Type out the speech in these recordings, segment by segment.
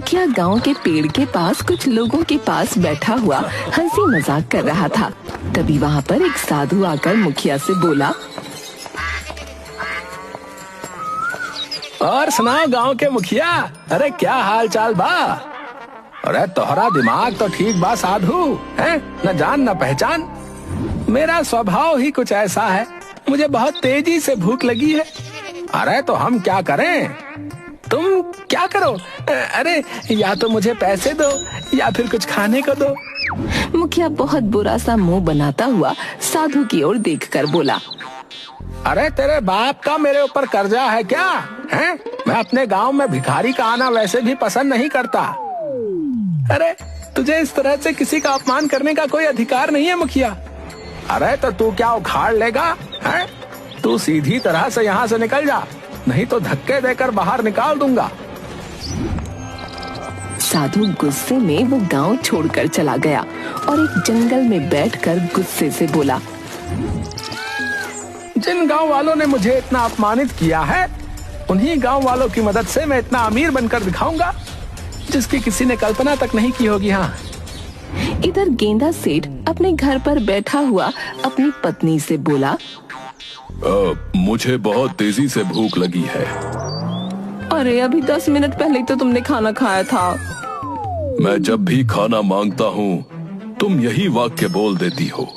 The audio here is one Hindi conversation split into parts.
मुखिया गांव के पेड़ के पास कुछ लोगों के पास बैठा हुआ हंसी मजाक कर रहा था। तभी वहाँ पर एक साधु आकर मुखिया से बोला, और सुनाओ गांव के मुखिया, अरे क्या हाल चाल बा? अरे तोहरा दिमाग तो ठीक बा साधु, है न जान न पहचान। मेरा स्वभाव ही कुछ ऐसा है, मुझे बहुत तेजी से भूख लगी है। अरे तो हम क्या करें, तुम क्या करो? अरे या तो मुझे पैसे दो या फिर कुछ खाने को दो। मुखिया बहुत बुरा सा मुंह बनाता हुआ साधु की ओर देखकर बोला, अरे तेरे बाप का मेरे ऊपर कर्जा है क्या? हैं? मैं अपने गांव में भिखारी का आना वैसे भी पसंद नहीं करता। अरे तुझे इस तरह से किसी का अपमान करने का कोई अधिकार नहीं है मुखिया। अरे तो तू क्या उखाड़ लेगा? हैं? तू सीधी तरह से यहाँ से निकल जा, नहीं तो धक्के देकर बाहर निकाल दूंगा। साधु गुस्से में वो गांव छोड़कर चला गया और एक जंगल में बैठकर गुस्से से बोला, जिन गांव वालों ने मुझे इतना अपमानित किया है, उन्हीं गांव वालों की मदद से मैं इतना अमीर बनकर दिखाऊंगा जिसकी किसी ने कल्पना तक नहीं की होगी। हाँ। इधर गेंदा सेठ अपने घर पर बैठा हुआ अपनी पत्नी से बोला, मुझे बहुत तेजी से भूख लगी है। अरे अभी 10 मिनट पहले तो तुमने खाना खाया था। मैं जब भी खाना मांगता हूँ तुम यही वाक्य बोल देती हो।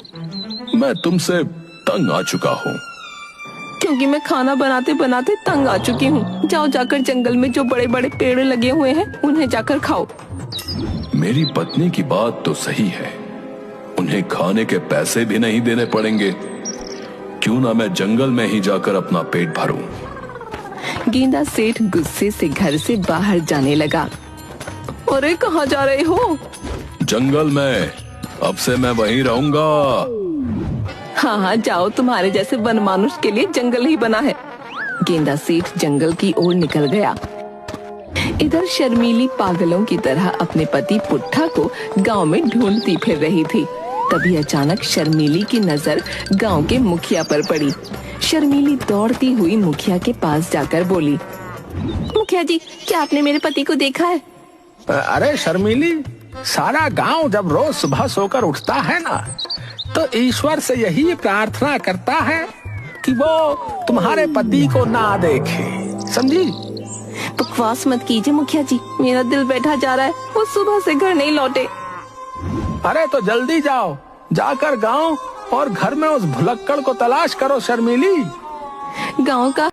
मैं तुमसे तंग आ चुका हूँ। क्योंकि मैं खाना बनाते बनाते तंग आ चुकी हूँ। जाओ जाकर जंगल में जो बड़े बड़े पेड़ लगे हुए हैं उन्हें जाकर खाओ। मेरी पत्नी की बात तो सही है, उन्हें खाने के पैसे भी नहीं देने पड़ेंगे। क्यों ना मैं जंगल में ही जाकर अपना पेट भरूं। गेंदा सेठ गुस्से से घर से बाहर जाने लगा। अरे कहाँ जा रहे हो? जंगल में, अब से मैं वहीं रहूंगा। हाँ हाँ जाओ, तुम्हारे जैसे वनमानुष के लिए जंगल ही बना है। गेंदा सेठ जंगल की ओर निकल गया। इधर शर्मीली पागलों की तरह अपने पति पुट्ठा को गांव में ढूंढती फिर रही थी। तभी अचानक शर्मीली की नजर गांव के मुखिया पर पड़ी। शर्मीली दौड़ती हुई मुखिया के पास जाकर बोली, मुखिया जी, क्या आपने मेरे पति को देखा है? अरे शर्मीली, सारा गांव जब रोज सुबह सोकर उठता है ना, तो ईश्वर से यही प्रार्थना करता है कि वो तुम्हारे पति को ना देखे, समझी? बकवास मत कीजिए मुखिया जी, मेरा दिल बैठा जा रहा है। वो सुबह से घर नहीं लौटे। अरे तो जल्दी जाओ, जाकर गांव और घर में उस भुलक्कड़ को तलाश करो शर्मीली। गांव का